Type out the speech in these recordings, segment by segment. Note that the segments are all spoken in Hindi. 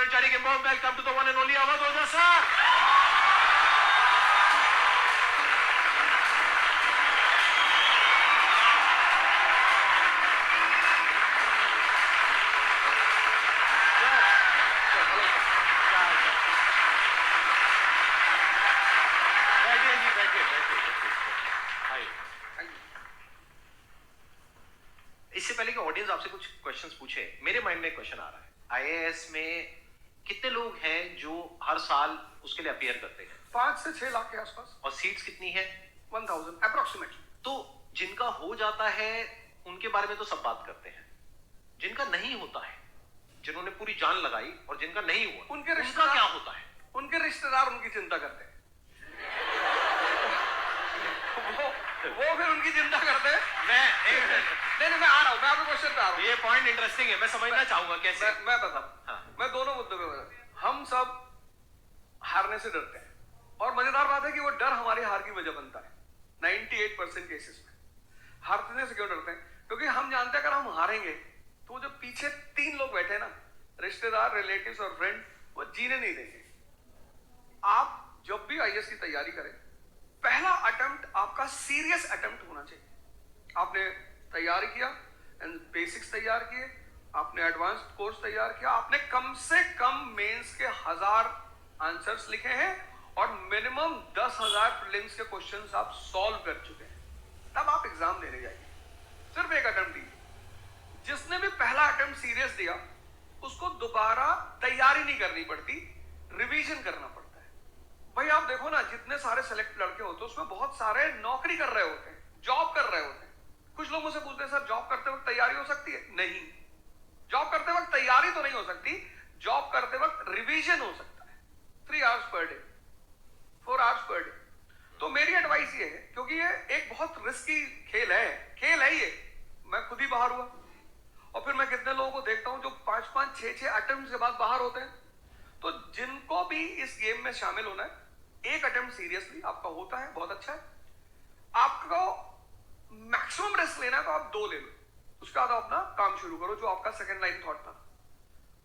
joining him. Warm welcome to the one and only Awad Oza sir. इससे पहले कि ऑडियंस आपसे कुछ क्वेश्चंस पूछे, मेरे माइंड में एक क्वेश्चन आ रहा है. आईएएस में कितने लोग हैं जो हर साल उसके लिए अपीयर करते हैं? 5 से 6 लाख के आसपास. और सीट्स कितनी है? 1000 अप्रोक्सीमेटली. तो जिनका हो जाता है उनके बारे में तो सब बात करते हैं. जिनका नहीं होता है, जिन्होंने पूरी जान लगाई और जिनका नहीं हुआ, उनका क्या होता है? उनके रिश्तेदार उनकी चिंता करते हैं. वो फिर उनकी चिंता करते हैं. नहीं, मैं आ रहा हूं, मैं आपके क्वेश्चन पे आ रहा हूं. ये पॉइंट इंटरेस्टिंग है, मैं समझना चाहूंगा कैसे. मैं बताऊं. हाँ. मैं दोनों मुद्दों पे हम सब हारने से डरते हैं, और मजेदार बात है कि वो डर हमारी हार की वजह बनता है. 98% केसेस में हारने से क्यों डरते हैं? क्योंकि हम जानते हैं अगर हम हारेंगे तो वो जो पीछे 3 लोग बैठे हैं ना, रिश्तेदार, रिलेटिव्स और फ्रेंड, वो जीने नहीं देंगे. आप जब भी आईएएस की तैयारी करें, पहला अटेम्प्ट आपका सीरियस अटेम्प्ट होना चाहिए. आपने तैयारी किया, बेसिक्स तैयार किए, आपने एडवांस्ड कोर्स तैयार किया, आपने कम से कम मेंस के 1000 आंसर्स लिखे हैं और मिनिमम 10,000 प्रीलिम्स के क्वेश्चंस आप सॉल्व कर चुके हैं. तब आप एग्जाम देने जाइए. सिर्फ एक अटेम्प्ट दीजिए. जिसने भी पहला अटेम्प्ट सीरियस दिया, उसको दोबारा तैयारी नहीं करनी पड़ती, रिवीजन करना पड़ता है. भाई आप देखो ना, जितने सारे सेलेक्ट लड़के होते हैं उसमें बहुत सारे नौकरी कर रहे होते हैं, जॉब कर रहे होते हैं. कुछ लोग मुझसे पूछते हैं, सर जॉब करते वक्त तैयारी हो सकती है? नहीं, जॉब करते वक्त तैयारी तो नहीं हो सकती. जॉब करते वक्त रिवीजन हो सकता है. 3 hours per day, 4 hours per day. तो मेरी एडवाइस ये है, क्योंकि ये एक बहुत रिस्की खेल है ये. मैं खुद ही बाहर हुआ, और फिर मैं कितने लोगों को देखता हूं जो 5-5, 6-6 अटेम्प्ट के बाद बाहर होते हैं. तो जिनको भी इस गेम में शामिल होना है, एक अटेम्प्ट सीरियसली आपका होता है, बहुत अच्छा है. आपको मैक्सिमम रिस्क लेना है तो आप 2 ले लो. उसके बाद अपना काम शुरू करो, जो आपका सेकंड लाइन थॉट था.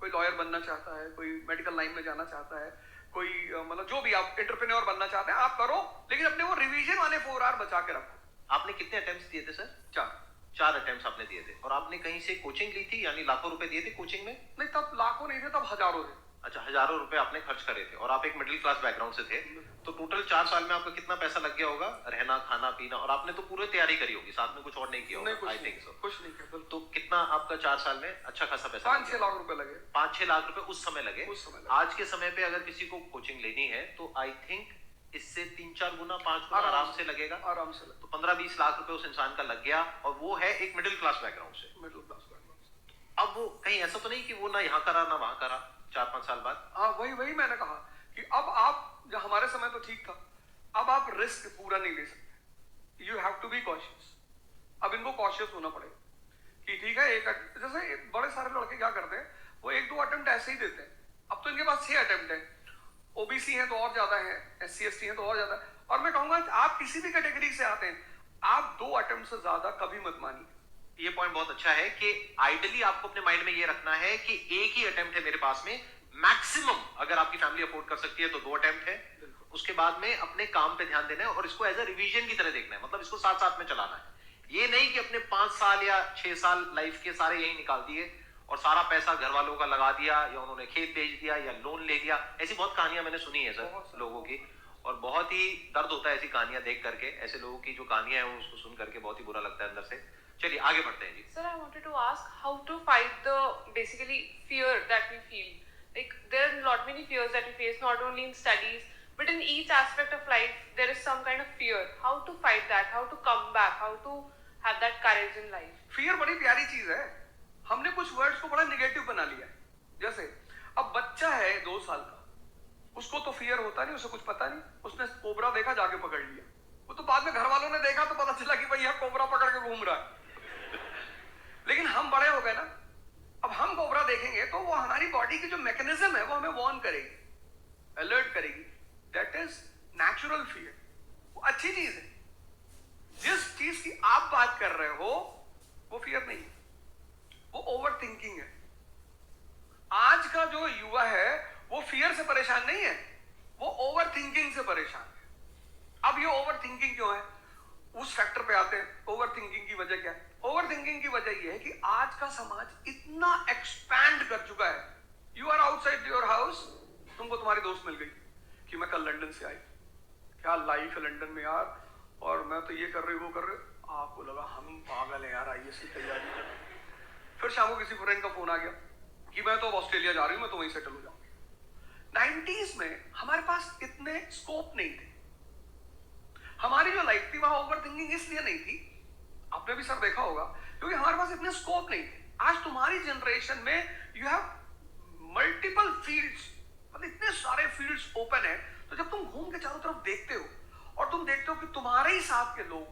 कोई लॉयर बनना चाहता है, कोई मेडिकल लाइन में जाना चाहता है, कोई मतलब जो भी आप एंटरप्रेन्योर बनना चाहते हैं, आप करो, लेकिन अपने वो रिवीजन वाले 4 आवर बचा के रखो. आपने कितने अटेम्प्ट्स दिए थे सर? 4 अटेम्प्ट्स आपने दिए थे. और आपने कहीं से कोचिंग ली थी, यानी लाखों रुपए दिए थे कोचिंग में? नहीं, तब लाखों नहीं थे, तब हजारों थे. अच्छा, हजारों रुपए आपने खर्च करे थे, और आप एक मिडिल क्लास बैकग्राउंड से थे. तो टोटल 4 साल में आपका कितना पैसा लग गया होगा? रहना, खाना, पीना, और आपने तो पूरी तैयारी करी होगी, साथ में कुछ और नहीं किया होगा. I think so. कुछ नहीं किया. तो कितना आपका 4 साल में अच्छा खासा पैसा? 5-6 लाख रुपए लगे. 5-6 लाख रुपए उस समय लगे. आज के समय पे अगर किसी को कोचिंग लेनी है तो आई थिंक इससे 3-4 गुना, 5 गुना आराम से लगेगा. आराम से. तो 15-20 लाख रुपए उस इंसान का लग गया, और वो है एक मिडिल क्लास बैकग्राउंड से. अब वो कहीं ऐसा तो नहीं कि वो ना यहाँ करा ना वहां करा 4-5 साल बाद? हाँ, वही मैंने कहा कि अब आप, जो हमारे समय तो ठीक था, अब आप रिस्क पूरा नहीं ले सकते. You have to be cautious. अब इनको कॉशियस होना पड़ेगा कि ठीक है, जैसे बड़े सारे लड़के क्या करते हैं, वो 1-2 अटेम्प्ट ऐसे ही देते हैं. अब तो इनके पास 6 अटेम्प्ट है. ओबीसी है तो और ज्यादा है, SC ST है तो और ज्यादा है. और मैं कहूंगा आप किसी भी कैटेगरी से आते हैं, आप 2 अटेम्प्ट से ज्यादा कभी मत मानिए. ये पॉइंट बहुत अच्छा है कि आइडियली आपको अपने माइंड में ये रखना है कि एक ही अटेम्प्ट है मेरे पास में. मैक्सिमम अगर आपकी फैमिली अफोर्ड कर सकती है तो 2 अटेम्प्ट है. उसके बाद में अपने काम पे ध्यान देना है, और इसको एज अ रिवीजन की तरह देखना है. मतलब इसको साथ साथ में चलाना है. ये नहीं कि अपने 5 साल या 6 साल लाइफ के सारे यही निकाल दिए और सारा पैसा घर वालों का लगा दिया, या उन्होंने खेत बेच दिया, या लोन ले लिया. ऐसी बहुत कहानियां मैंने सुनी है सर लोगों की, और बहुत ही दर्द होता है ऐसी कहानियां देख करके. ऐसे लोगों की जो कहानियां हैं उसको सुन करके बहुत ही बुरा लगता है अंदर से. चलिए आगे बढ़ते हैं जी. Sir, I wanted to ask how to fight the basically fear that we feel. Like there are not many fears that we face, not only in studies, but in each aspect of life there is some kind of fear. How to fight that? How to come back? How to have that courage in life? Fear बड़ी प्यारी चीज है. हमने कुछ वर्ड्स को बड़ा नेगेटिव बना लिया है. जैसे अब बच्चा है 2 साल का, उसको तो फियर होता नहीं, उसे कुछ पता नहीं. उसने कोबरा देखा, जाके पकड़ लिया. वो तो बाद में घर वालों ने देखा तो पता चला कि भाई यह कोबरा पकड़ के घूम रहा है. लेकिन हम बड़े हो गए ना, अब हम कोबरा देखेंगे तो वो हमारी बॉडी की जो मैकेनिज्म है वो हमें वार्न करेगी, अलर्ट करेगी. That is natural fear. वो अच्छी चीज है. जिस चीज की आप बात कर रहे हो वो फियर नहीं है, वो ओवर थिंकिंग है. आज का जो युवा है से परेशान नहीं है, वो ओवर थिंकिंग से परेशान है। अब ये ओवर थिंकिंग क्यों है, उस फैक्टर पे आते हैं। ओवर थिंकिंग की वजह क्या है? ओवर थिंकिंग की वजह ये है कि आज का समाज इतना एक्सपैंड कर चुका है। You are outside your house, तुमको तुम्हारी दोस्त मिल गई कि मैं कल लंदन से आई, क्या लाइफ है लंदन में यार, और मैं तो ये कर रही वो कर रही। आपको लगा हम पागल है यार, आईएएस की तैयारी कर रहे हैं। फिर शाम को किसी फ्रेंड का फोन आ गया कि मैं तो अब ऑस्ट्रेलिया जा रही हूं, मैं तो वहीं सेटल हो जाऊंगी। 90s में हमारे पास इतने स्कोप नहीं थे। हमारी जो लाइफ थी वहां ओवर थिंकिंग इसलिए नहीं थी, आपने भी सर देखा होगा, क्योंकि हमारे पास इतने स्कोप नहीं थे। आज तुम्हारी जनरेशन में यू हैव मल्टीपल फील्ड्स, मतलब इतने सारे फील्ड्स ओपन है। तो जब तुम घूम के चारों तरफ देखते हो और तुम देखते हो कि तुम्हारे ही साथ के लोग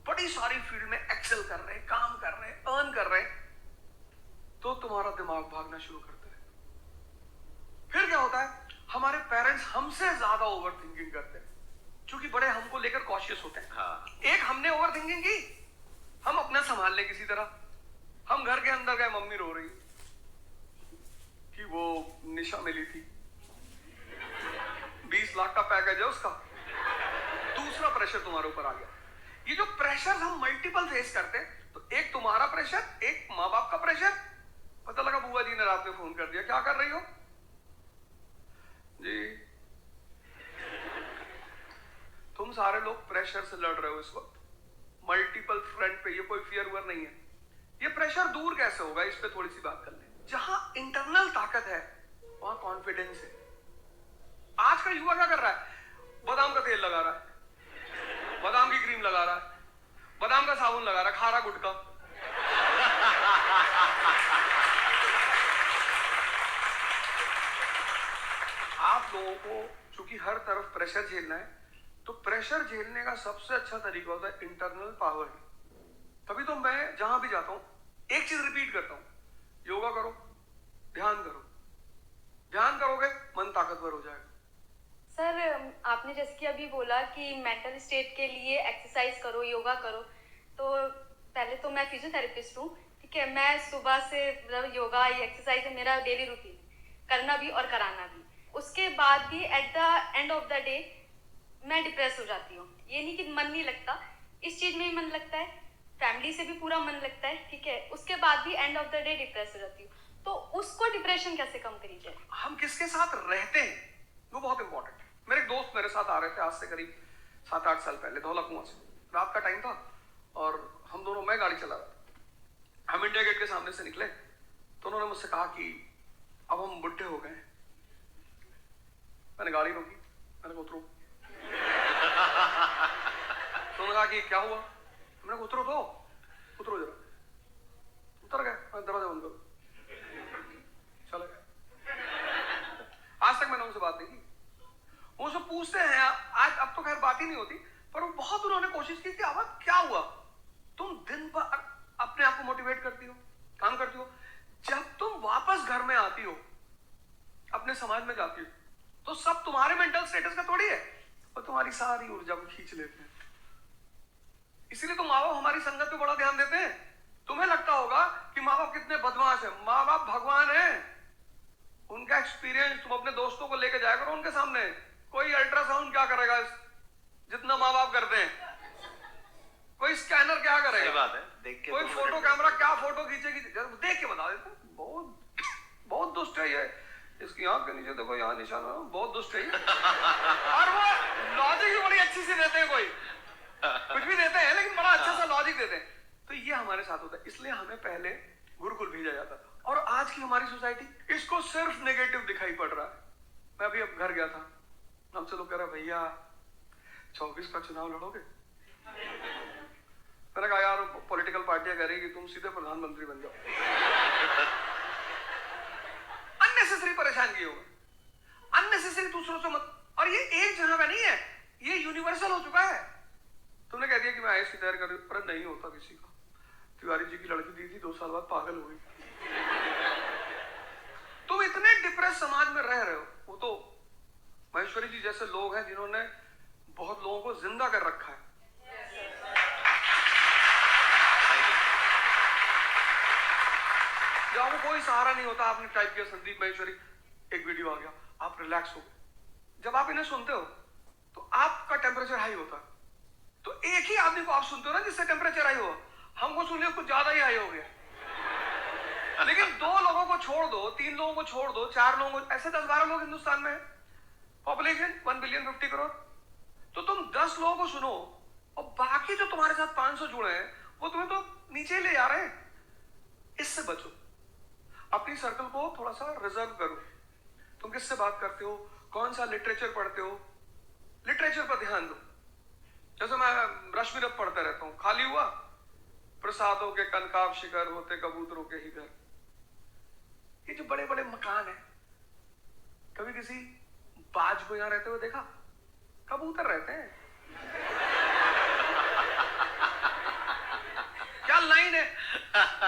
बड़ी सारी फील्ड में एक्सेल कर रहे हैं, काम कर रहे हैं, अर्न कर रहे हैं, तो तुम्हारा दिमाग भागना शुरू करता है। फिर क्या होता है, हमारे पेरेंट्स हमसे ज्यादा ओवर थिंकिंग करते हैं, क्योंकि बड़े हमको लेकर कॉशियस होते हैं। हाँ। एक हमने ओवर थिंकिंग की, हम अपना संभाल ले किसी तरह, हम घर के अंदर गए, मम्मी रो रही कि वो निशा मिली थी, 20 लाख का पैकेज है उसका। दूसरा प्रेशर तुम्हारे ऊपर आ गया। ये जो प्रेशर हम मल्टीपल फेस करते हैं, तो एक तुम्हारा प्रेशर, एक माँ बाप का प्रेशर। पता लगा बुआ जी ने रात में फोन कर दिया, क्या कर रही हो जी? तुम सारे लोग प्रेशर से लड़ रहे हो इस वक्त, मल्टीपल फ्रंट पे। ये कोई फियर वर्ड नहीं है। ये प्रेशर दूर कैसे होगा, इस पे थोड़ी सी बात कर लें। जहां इंटरनल ताकत है वहां कॉन्फिडेंस है। आज का युवा क्या कर रहा है, बादाम का तेल लगा रहा है, बादाम की क्रीम लगा रहा है, बादाम का साबुन लगा रहा है, खारा गुटका। आप लोगों को चूंकि हर तरफ प्रेशर झेलना है, तो प्रेशर झेलने का सबसे अच्छा तरीका होता है इंटरनल पावर। तभी तो मैं जहां भी जाता हूं एक चीज रिपीट करता हूं, योगा करो, ध्यान करो। ध्यान करोगे मन ताकतवर हो जाएगा। सर, आपने जैसे कि अभी बोला कि मेंटल स्टेट के लिए एक्सरसाइज करो, योगा करो, तो पहले तो मैं फिजियोथेरेपिस्ट हूँ, ठीक है। मैं सुबह से मतलब योगा एक्सरसाइज है मेरा डेली रूटीन, करना भी और कराना भी। उसके बाद भी at the end of the day मैं डिप्रेस हो जाती हूँ। ये नहीं कि मन नहीं लगता, इस चीज में भी मन लगता है, फैमिली से भी पूरा मन लगता है, ठीक है। उसके बाद भी end of the day depress हो जाती हूँ। तो उसको डिप्रेशन कैसे कम करी जाए? हम किसके साथ रहते हैं वो बहुत इंपॉर्टेंट है। मेरे एक दोस्त मेरे साथ आ रहे थे आज से करीब 7-8 साल पहले, धौला कुआं से। रात का टाइम था और हम दोनों, मैं गाड़ी चला रहा था, हम इंडिया गेट के सामने से निकले, तो उन्होंने मुझसे कहा कि अब हम बुढ़े हो गए। मैंने गाड़ी रोकी, मैंने कहा उतरो। तो उन्होंने कहा कि क्या हुआ? मैंने कहा उतरो, तो उतरो जरा। उतर गए, दरवाजा बंद करो, चले गए। आज तक मैंने उनसे बात नहीं की। उनसे पूछते हैं आज, अब तो खैर बात ही नहीं होती, पर वो बहुत उन्होंने कोशिश की कि अब क्या हुआ, तुम दिन भर अपने आप को मोटिवेट करती हो, काम करती हो, जब तुम वापस घर में आती हो, अपने समाज में जाती हो, तो सब तुम्हारे मेंटल स्टेटस का थोड़ी है, और तुम्हारी सारी ऊर्जा को खींच लेते हैं। इसीलिए तो माँ बाप हमारी संगत पे बड़ा ध्यान देते हैं। तुम्हें लगता होगा कि माँ बाप कितने बदमाश है, माँ बाप भगवान है। उनका एक्सपीरियंस तुम अपने दोस्तों को लेके जाया करो उनके सामने। कोई अल्ट्रासाउंड क्या करेगा जितना माँ बाप करते हैं, कोई स्कैनर क्या करेगा, सही बात है, देख के कोई तो फोटो कैमरा क्या फोटो खींचेगी, देख के बता देते हैं। बहुत बहुत दुष्ट है ये, इसकी आंख के नीचे देखो यहाँ निशान है, बहुत दुष्ट है ये। और वो लॉजिक भी बड़ी अच्छी सी देते हैं, कोई कुछ भी देते हैं लेकिन बड़ा अच्छा सा लॉजिक देते हैं। तो ये हमारे साथ होता है, इसलिए हमें पहले गुरुकुल भेजा जाता था। और आज की हमारी सोसाइटी इसको सिर्फ नेगेटिव दिखाई पड़ रहा है। मैं अभी अब घर गया था, हमसे लोग कह रहे भैया 24 का चुनाव लड़ोगे? मैंने कहा यार पॉलिटिकल पार्टियां कह रही कि तुम सीधे प्रधानमंत्री बन जाओ। अननेसेसरी परेशान किए होगा, अननेसेसरी दूसरों से मत। और ये एक जगह का नहीं है, ये यूनिवर्सल हो चुका है। तुमने कह दिया कि मैं आईएएस की तैयारी कर रही हूं, पर नहीं होता किसी का। तिवारी जी की लड़की दी थी, 2 साल बाद पागल हो गई। तुम इतने डिप्रेस समाज में रह रहे हो। वो तो महेश्वरी जी जैसे लोग हैं जिन्होंने बहुत लोगों को जिंदा कर रखा है। जब आपको कोई सहारा नहीं होता, आपने टाइप किया संदीप महेश्वरी, एक वीडियो आ गया, आप रिलैक्स हो गए। जब आप इन्हें सुनते हो तो आपका टेम्परेचर हाई होता है। तो एक ही आदमी को आप सुनते हो ना जिससे टेम्परेचर हाई हो, हमको सुन लिया कुछ ज्यादा ही हाई हो गया। लेकिन 2 लोगों को छोड़ दो, 3 लोगों को छोड़ दो, 4 लोगों को, ऐसे 10-12 लोग हिंदुस्तान में है, पॉपुलेशन 1 बिलियन 50 करोड़। तो तुम 10 लोगों को सुनो और बाकी जो तुम्हारे साथ 500 जुड़े हैं वो तुम्हें तो नीचे ले जा रहे हैं। इससे बचो, अपनी सर्कल को थोड़ा सा रिजर्व करो। तुम किससे बात करते हो, कौन सा लिटरेचर पढ़ते हो, लिटरेचर पर ध्यान दो। जैसे मैं रश्मिरथ पढ़ता रहता हूं, खाली हुआ, प्रसादों के कनकाब शिखर होते कबूतरों के ही घर। ये जो बड़े बड़े मकान है, कभी किसी बाज को यहां रहते हुए देखा? कबूतर रहते हैं। क्या लाइन है,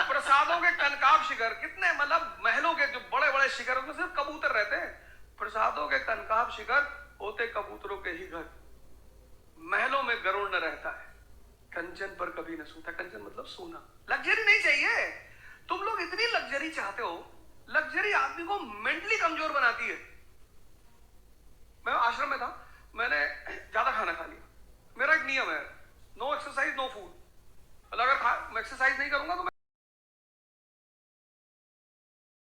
प्रसादों के कनकाब शिखर, कितने मतलब महलों के जो बड़े बड़े शिखर उसमें सिर्फ कबूतर रहते हैं। प्रसादों के कनकाब शिखर होते कबूतरों के ही घर। महलों में गरुड़ न रहता है, कंचन पर कभी न सोता। कंचन मतलब सोना। लग्जरी नहीं चाहिए। तुम लोग इतनी लग्जरी चाहते हो, लग्जरी आदमी को मेंटली कमजोर बनाती है। मैं आश्रम में था, मैंने ज्यादा खाना खा लिया। मेरा एक नियम है, नो एक्सरसाइज नो फूड। अगर मैं एक्सरसाइज नहीं करूंगा तो